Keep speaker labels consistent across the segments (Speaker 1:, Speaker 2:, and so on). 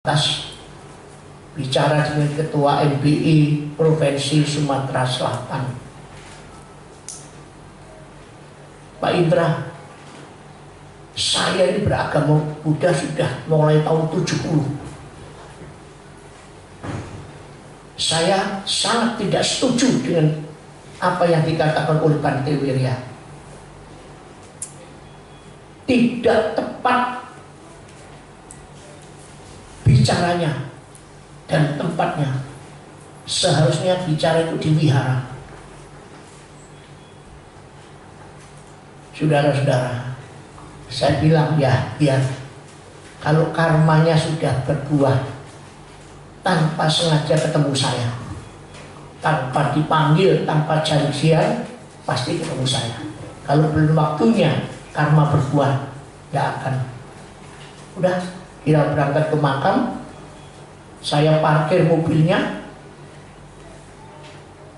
Speaker 1: atas bicara dengan Ketua MBI Provinsi Sumatera Selatan, Pak Indra. Saya ini beragama Buddha sudah mulai tahun 70. Saya sangat tidak setuju dengan apa yang dikatakan oleh Bante Wirya. Tidak tepat bicaranya dan tempatnya. Seharusnya bicara itu di wihara. Saudara-saudara, saya bilang ya, kalau karmanya sudah berbuah tanpa sengaja ketemu saya, tanpa dipanggil, tanpa janjian, pasti ketemu saya. Kalau belum waktunya karma berbuah, ya akan. Udah, kita berangkat ke makam, saya parkir mobilnya,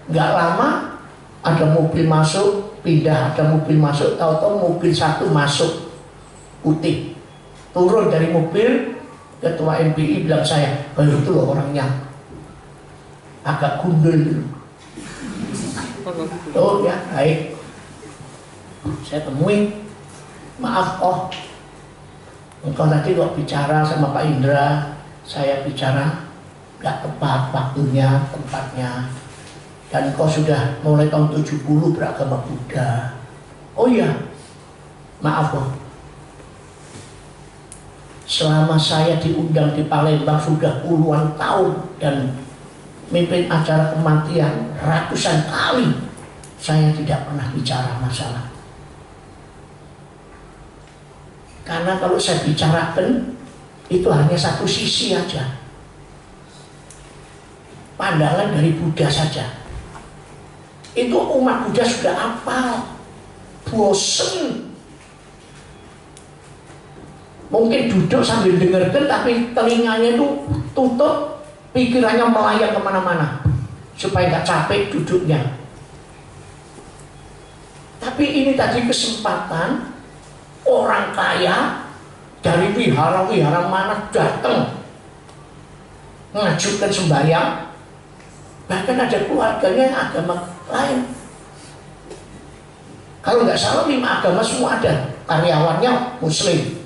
Speaker 1: nggak lama ada mobil masuk, pindah, ada mobil masuk, tahu-tahu mobil satu masuk putih, turun dari mobil. Ketua MBI bilang saya, itu loh orangnya agak gundul. Oh ya, baik, saya temui, maaf engkau tadi kok bicara sama Pak Indra, saya bicara nggak tepat waktunya, tempatnya, dan engkau sudah mulai tahun 70 beragama Buddha. Oh iya, maaf selama saya diundang di Palembang sudah puluhan tahun dan mimpin acara kematian ratusan kali, saya tidak pernah bicara masalah. Karena kalau saya bicarakan itu hanya satu sisi aja, pandangan dari Buddha saja. Itu umat Buddha sudah apal, bosen. Mungkin duduk sambil dengarkan tapi telinganya itu tutup, pikirannya melayang kemana-mana supaya nggak capek duduknya. Tapi ini tadi kesempatan orang kaya dari wihara-wihara mana datang mengajukan sembahyang, bahkan ada keluarganya yang agama lain. Kalau nggak salah 5 agama semua ada, karyawannya Muslim,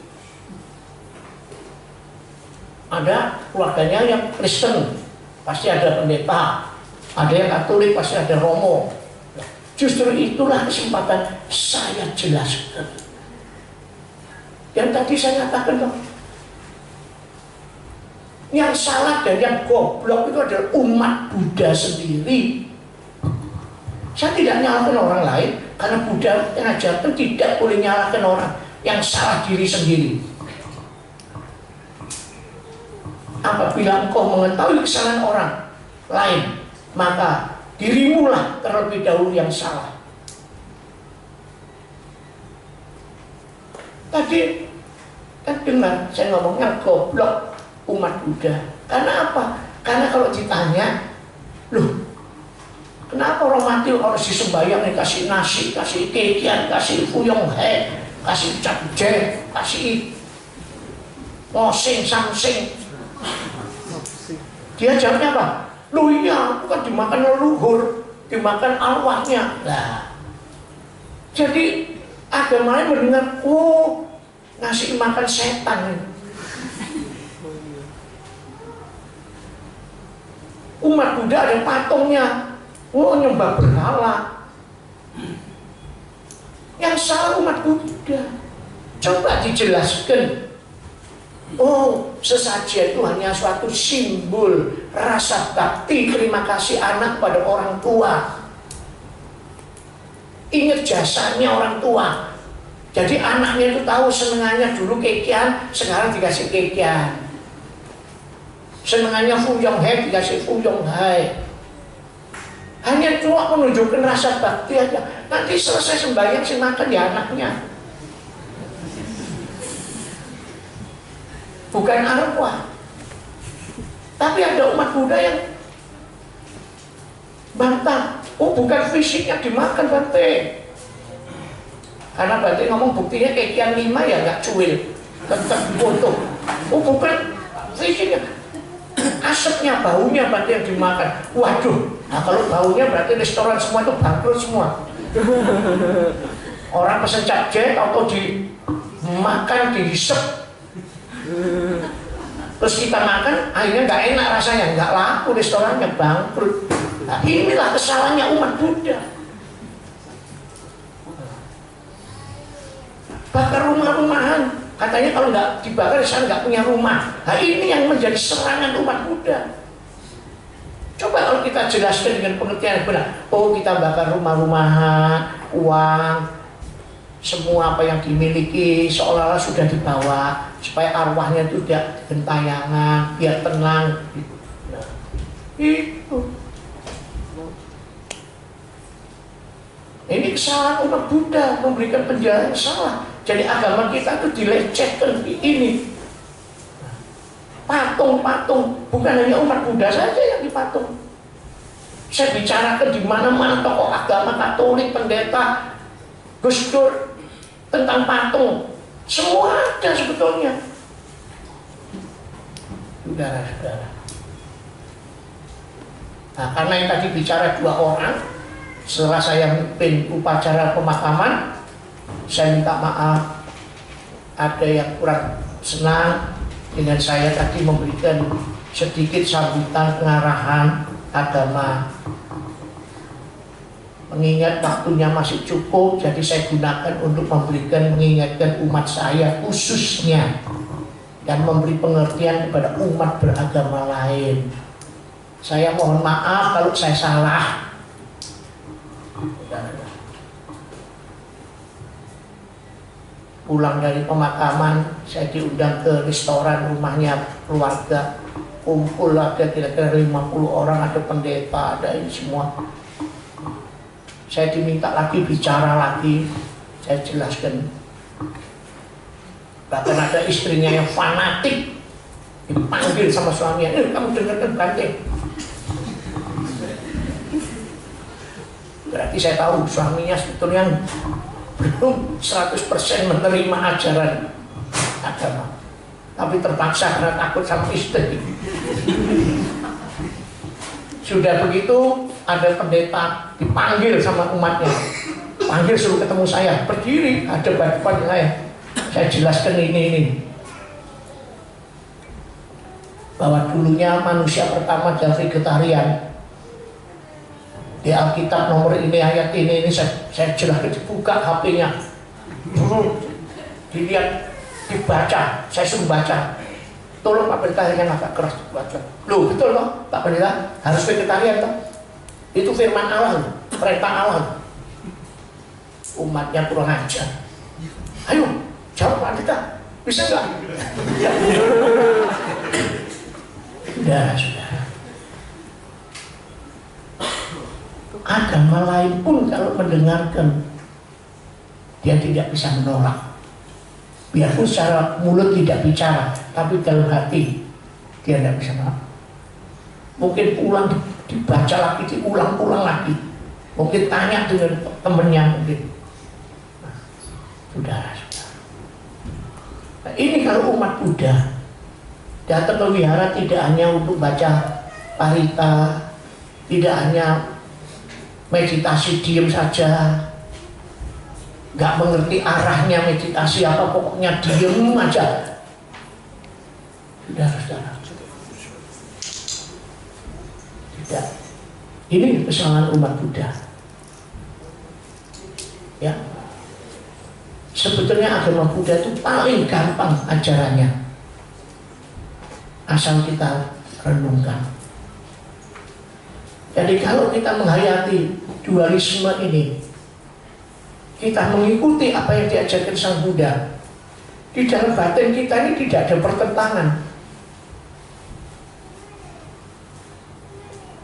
Speaker 1: ada keluarganya yang Kristen, pasti ada pendeta, ada yang Katolik, pasti ada Romo. Justru itulah kesempatan saya jelaskan. Yang tadi saya katakan, yang salah dan yang goblok itu adalah umat Buddha sendiri. Saya tidak nyalahkan orang lain, karena Buddha mengajarkan tidak boleh nyalahkan orang, yang salah diri sendiri. Apabila engkau mengetahui kesalahan orang lain, maka dirimulah terlebih dahulu yang salah. Tadi kan dengar saya ngomongnya goblok umat Buddha. Karena apa? Karena kalau ditanya, loh, kenapa orang mati harus disembahyang, dikasih nasi, kasih kekian, kasih fuyong he, kasih capje, kasih ngosing samsing? Dia jawabnya apa? Loh iya, bukan dimakan leluhur, dimakan arwahnya. Nah, jadi agama lain mendengar, oh, ngasih makan setan. Umat Buddha ada patungnya, oh, nyembah berhala. Yang salah umat Buddha. Coba dijelaskan. Oh, sesaji itu hanya suatu simbol rasa bakti, terima kasih anak pada orang tua. Ingat jasanya orang tua. Jadi anaknya itu tahu senengannya dulu kekian, sekarang dikasih kekian. Senengannya fuyong hai, dikasih fuyong hai. Hanya cuma menunjukkan rasa bakti aja. Nanti selesai sembahyang si makan ya anaknya. Bukan arwah. Tapi ada umat Buddha yang bantah, oh bukan fisiknya dimakan Bante. Karena Bante ngomong buktinya kekian 5 ya nggak cuil, tetap foto. Oh bukan isinya asapnya, baunya berarti yang dimakan. Waduh, nah kalau baunya berarti restoran semua itu bangkrut semua. Orang pesen capcay atau dimakan, dihisap, terus kita makan, akhirnya nggak enak rasanya, nggak laku, restorannya bangkrut. Nah, inilah kesalahannya umat Buddha. Bakar rumah-rumahan, katanya kalau nggak dibakar saya nggak punya rumah. Nah ini yang menjadi serangan umat Buddha. Coba kalau kita jelaskan dengan pengertian yang benar. Oh, kita bakar rumah-rumahan, uang, semua apa yang dimiliki seolah-olah sudah dibawa supaya arwahnya itu tidak gentayangan, biar tenang. Nah, itu. Ini kesalahan umat Buddha, memberikan penjelasan salah. Jadi agama kita itu dilecehkan ini. Patung-patung, bukan hanya umat Buddha saja yang dipatung. Saya bicarakan di mana-mana tokoh agama Katolik, pendeta, Gus Dur tentang patung, semua ada sebetulnya. Saudara-saudara. Nah, karena yang tadi bicara 2 orang, setelah saya memimpin upacara pemakaman, saya minta maaf ada yang kurang senang dengan saya tadi memberikan sedikit sambutan pengarahan agama. Mengingat waktunya masih cukup, jadi saya gunakan untuk memberikan mengingatkan umat saya khususnya dan memberi pengertian kepada umat beragama lain. Saya mohon maaf kalau saya salah. Pulang dari pemakaman, saya diundang ke restoran rumahnya keluarga. Kumpul ada kira-kira 50 orang, ada pendeta, ada ini semua. Saya diminta lagi bicara lagi, saya jelaskan. Bahkan ada istrinya yang fanatik, dipanggil sama suaminya, kamu dengarkan Bante. Berarti saya tahu suaminya sebetulnya belum 100% menerima ajaran agama, tapi terpaksa karena takut sama istri. Sudah begitu ada pendeta dipanggil sama umatnya, panggil suruh ketemu saya, berdiri ada depan saya jelaskan ini bahwa dulunya manusia pertama adalah vegetarian. Di Alkitab nomor ini, ayat ini saya jelaskan, dibuka HP-nya dulu, dilihat, dibaca, saya suruh baca. Tolong Pak Pendeta yang agak keras dibaca. Loh betul loh Pak Pendeta, harus vegetarian toh? Itu firman Allah, perintah Allah. Umatnya kurang ajar. Ayo jawab Pak Pendeta, bisa nggak? Sudah. Agama lain pun kalau mendengarkan, dia tidak bisa menolak. Biarpun secara mulut tidak bicara, tapi dalam hati dia tidak bisa menolak. Mungkin pulang dibaca lagi, diulang-ulang lagi. Mungkin tanya dengan temannya mungkin. Nah, saudara-saudara. Nah, ini kalau umat Buddha datang ke wihara tidak hanya untuk baca parita, tidak hanya meditasi diam saja, nggak mengerti arahnya meditasi apa, pokoknya diam aja. Saudara-saudara, tidak. Ini kesalahan umat Buddha. Ya, sebetulnya agama Buddha itu paling gampang ajarannya, asal kita renungkan. Jadi kalau kita menghayati dualisme ini, kita mengikuti apa yang diajarkan Sang Buddha, di dalam batin kita ini tidak ada pertentangan.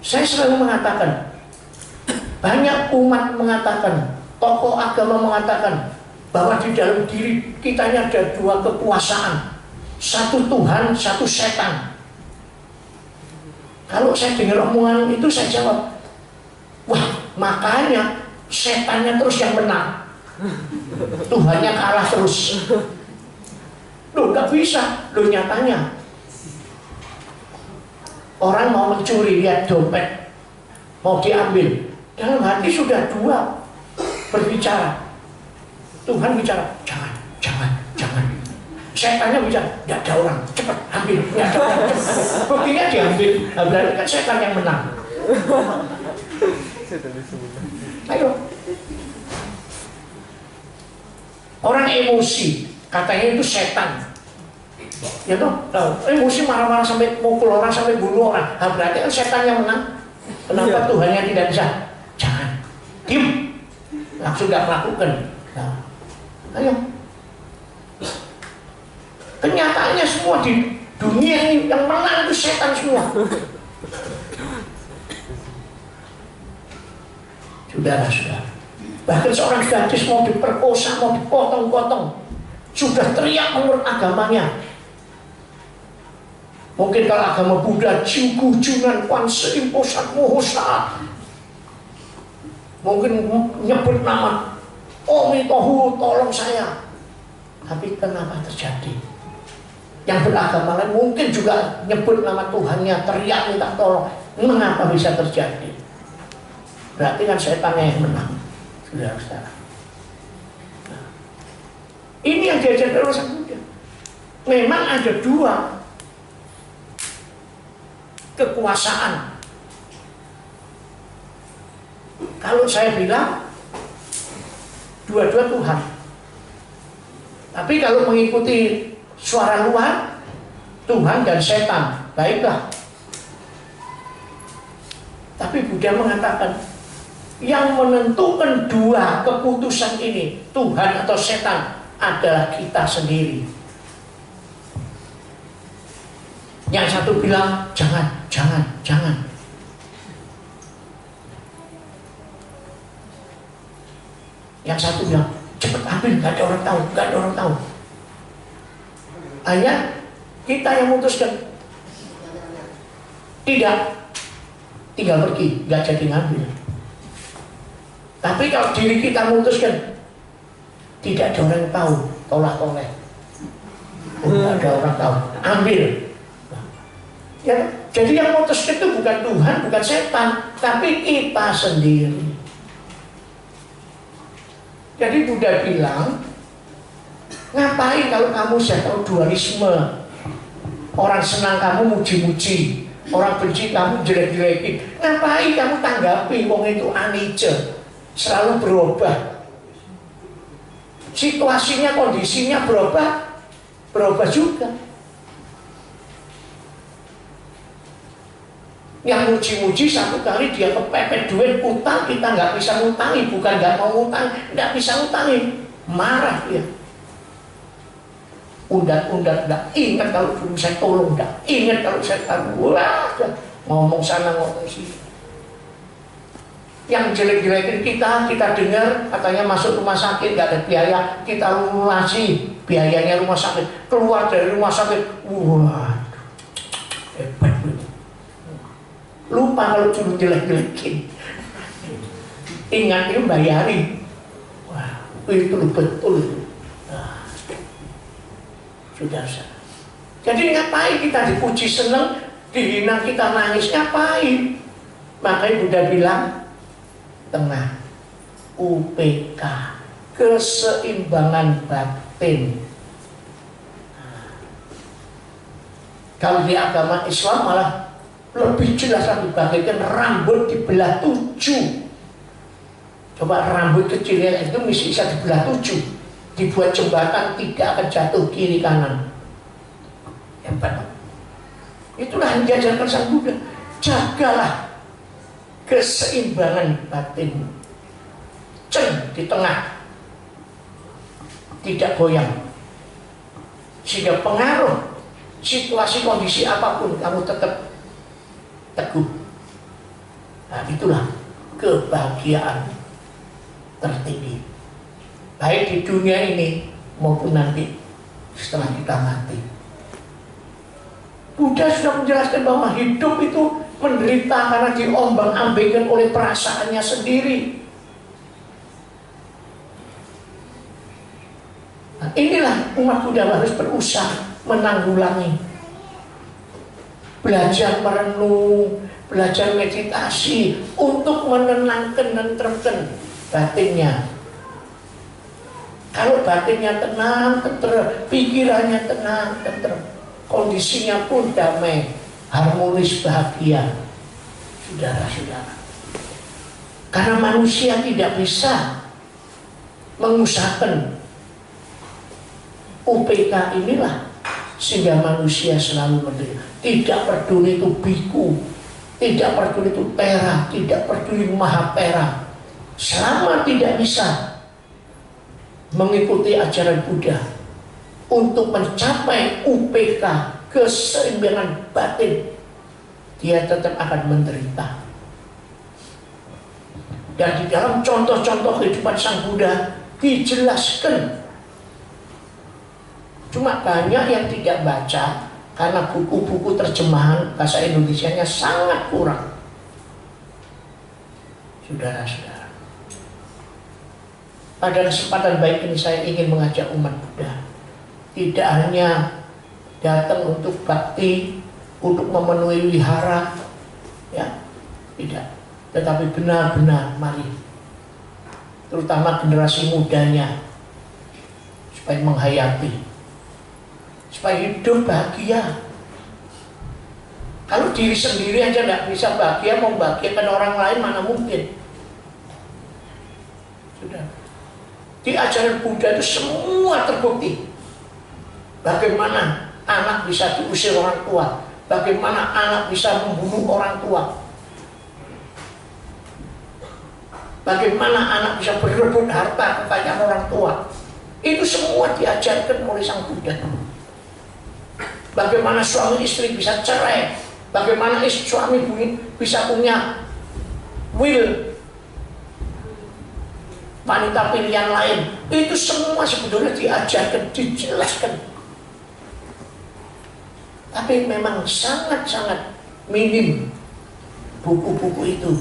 Speaker 1: Saya selalu mengatakan, banyak umat mengatakan, tokoh agama mengatakan bahwa di dalam diri kita ini ada 2 kekuasaan, satu Tuhan, satu setan. Kalau saya dengar omongan itu saya jawab, wah makanya setannya terus yang menang, Tuhannya kalah terus. Loh gak bisa, loh nyatanya Orang mau mencuri, lihat dompet, mau diambil. Dalam hati sudah dua berbicara. Tuhan bicara, jangan, jangan, jangan. Setannya bicara, tidak ada orang, cepat ambil, tidak ada orang, cepat. Buktinya diambil, berarti kan setan yang menang. Ayo. Orang emosi, katanya itu setan. Ya toh, emosi marah-marah sampai mukul orang, sampai bunuh orang. Nah, berarti kan setan yang menang. Kenapa Tuhannya tidak bisa? Jangan, diam, langsung tidak melakukan. Nah, ayo. Kenyataannya semua di dunia ini yang menang itu setan semua. Saudara-saudara, bahkan seorang gadis mau diperkosa, mau dipotong-potong, sudah teriak menurut agamanya. Mungkin kalau agama Buddha, Jinggu, Junan, Kwanse, Imposan, Mohosa, mungkin nyebut nama Omi Tohu, tolong saya. Tapi kenapa terjadi? Yang beragama lain mungkin juga nyebut nama Tuhannya, teriak minta tolong. Mengapa bisa terjadi? Berarti kan setannya yang menang, saudara-saudara. Nah, ini yang diajarkan oleh Sang Buddha. Memang ada dua kekuasaan. Kalau saya bilang dua-dua Tuhan. Tapi kalau mengikuti suara luar, Tuhan dan setan, baiklah. Tapi Buddha mengatakan, yang menentukan dua keputusan ini, Tuhan atau setan, adalah kita sendiri. Yang satu bilang, jangan, jangan, jangan. Yang satu bilang, cepat ambil, gak ada orang tahu, gak ada orang tahu. Hanya kita yang memutuskan. Tidak, tinggal pergi, gak jadi ngambil. Tapi kalau diri kita memutuskan, tidak ada orang tahu, tolak-tolak. Gak ada orang tahu, ambil. Ya, jadi yang memutuskan itu bukan Tuhan, bukan setan, tapi kita sendiri. Jadi Buddha bilang, ngapain kalau kamu sudah tahu dualisme? Orang senang kamu muji-muji, orang benci kamu jelek-jelekin. Ngapain kamu tanggapi? Wong itu anicca, selalu berubah. Situasinya, kondisinya berubah, berubah juga. Yang muji-muji satu kali dia kepepet duit utang, kita nggak bisa ngutangi, bukan nggak mau ngutang, nggak bisa ngutangi, marah dia. Undat-undat, nggak ingat kalau dulu saya tolong, nggak ingat kalau saya tahu, wah, ngomong sana ngomong sini. Yang jelek-jelekin kita dengar katanya masuk rumah sakit nggak ada biaya, kita lunasi biayanya rumah sakit, keluar dari rumah sakit, wah, hebat. Lupa kalau cuma jelek-jelekin. Ingat itu bayari. Wah, itu betul. Nah, sudah. Jadi ngapain kita dipuji seneng, dihina kita nangis, ngapain? Makanya Buddha bilang, tengah, UPK, keseimbangan batin. Kalau di agama Islam malah lebih jelas lagi, bagaikan rambut dibelah 7. Coba rambut kecilnya itu bisa dibelah 7, dibuat jembatan, tidak akan jatuh kiri kanan. Hebat. Itulah yang diajarkan Sang Buddha. Jagalah keseimbangan batin. Ceng di tengah, tidak goyang, sehingga pengaruh situasi kondisi apapun kamu tetap teguh. Nah, itulah kebahagiaan tertinggi, baik di dunia ini maupun nanti setelah kita mati. Buddha sudah menjelaskan bahwa hidup itu menderita karena diombang-ambingkan oleh perasaannya sendiri. Nah, inilah umat Buddha harus berusaha menanggulangi. belajar merenung, belajar meditasi untuk menenangkan dan tentremkan batinnya. Kalau batinnya tenang, tentrem, pikirannya tenang, tentrem, kondisinya pun damai, harmonis, bahagia. Saudara-saudara, karena manusia tidak bisa mengusahakan UPK inilah sehingga manusia selalu menderita. Tidak peduli itu biku, tidak peduli itu tera, tidak peduli mahapera, selama tidak bisa mengikuti ajaran Buddha untuk mencapai UPK, keseimbangan batin, dia tetap akan menderita. Dan di dalam contoh-contoh kehidupan Sang Buddha dijelaskan. Cuma banyak yang tidak baca karena buku-buku terjemahan bahasa Indonesianya sangat kurang. Saudara-saudara, pada kesempatan baik ini saya ingin mengajak umat Buddha tidak hanya datang untuk bakti, untuk memenuhi wihara, ya, tidak, tetapi benar-benar mari, terutama generasi mudanya, supaya menghayati, supaya hidup bahagia. Kalau diri sendiri aja nggak bisa bahagia, mau bahagiakan orang lain mana mungkin? Sudah. Di ajaran Buddha itu semua terbukti. Bagaimana anak bisa diusir orang tua, bagaimana anak bisa membunuh orang tua, bagaimana anak bisa berebut harta kekayaan orang tua. Itu semua diajarkan oleh Sang Buddha. Bagaimana suami istri bisa cerai, bagaimana suami bisa punya will, wanita pilihan lain. Itu semua sebetulnya diajarkan, dijelaskan. Tapi memang sangat-sangat minim buku-buku itu,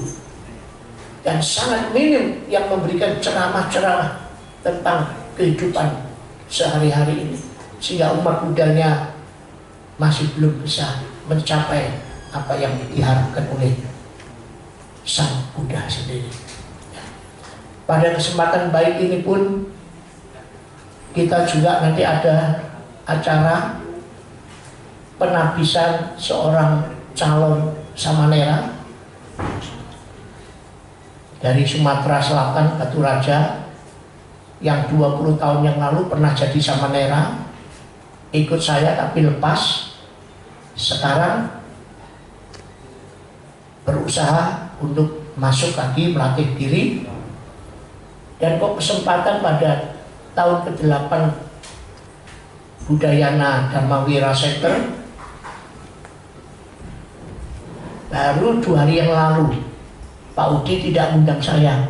Speaker 1: dan sangat minim yang memberikan ceramah-ceramah tentang kehidupan sehari-hari ini, sehingga umat Buddhanya masih belum bisa mencapai apa yang diharapkan oleh Sang Buddha sendiri. Pada kesempatan baik ini pun kita juga nanti ada acara penabisan seorang calon samanera dari Sumatera Selatan, Batu Raja, yang 20 tahun yang lalu pernah jadi samanera, ikut saya tapi lepas. Sekarang berusaha untuk masuk lagi, melatih diri. Dan kok kesempatan pada tahun ke-8 Budayana Dharmawira Center, baru 2 hari yang lalu Pak Udi tidak undang saya,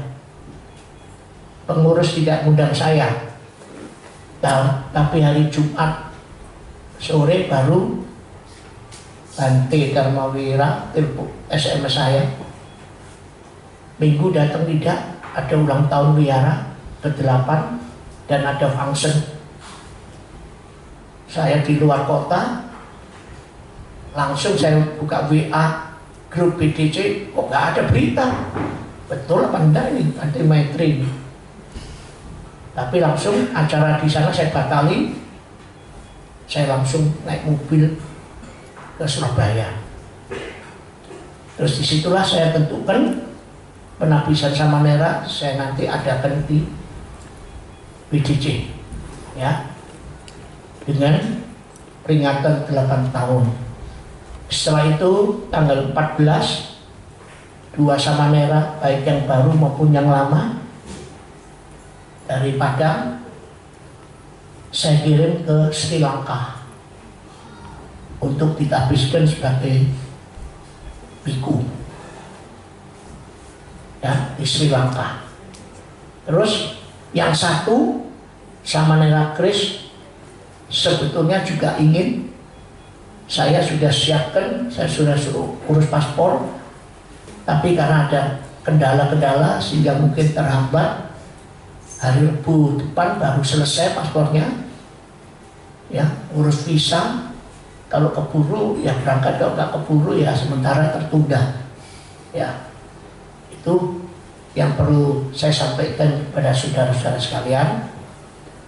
Speaker 1: pengurus tidak undang saya, tapi hari Jumat sore baru Bante Dharmawira telepon SMS saya, minggu datang tidak, ada ulang tahun wihara ke-8 dan ada function. Saya di luar kota, langsung saya buka WA grup BDC, kok nggak ada berita. Betul apa enggak ini Bante Maitri ini? Tapi langsung acara di sana saya batali, saya langsung naik mobil ke Surabaya. Terus disitulah saya tentukan penabisan samanera saya nanti adakan di BDC, ya, dengan peringatan 8 tahun. Setelah itu tanggal 14 2 samanera baik yang baru maupun yang lama dari Padang saya kirim ke Sri Lanka untuk ditabiskan sebagai biku, ya, di Sri Lanka. Terus yang satu samanera Kris sebetulnya juga ingin, saya sudah siapkan, saya sudah suruh urus paspor, tapi karena ada kendala-kendala sehingga mungkin terhambat. Hari Rabu depan baru selesai paspornya, ya, urus visa. Kalau keburu ya berangkat, kalau nggak keburu ya sementara tertunda. Ya, itu yang perlu saya sampaikan kepada saudara-saudara sekalian.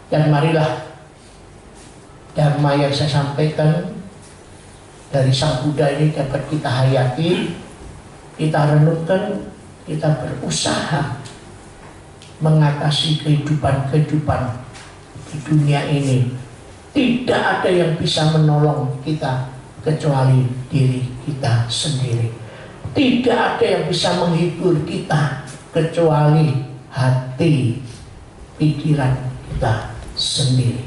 Speaker 1: Dan marilah dharma yang saya sampaikan dari Sang Buddha ini dapat kita hayati, kita renungkan, kita berusaha mengatasi kehidupan-kehidupan di dunia ini. Tidak ada yang bisa menolong kita kecuali diri kita sendiri. Tidak ada yang bisa menghibur kita kecuali hati, pikiran kita sendiri.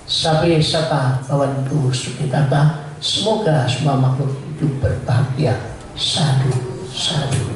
Speaker 1: Sabe sata bawantu sukitata. Semoga semua makhluk hidup berbahagia. Sadu, sadu.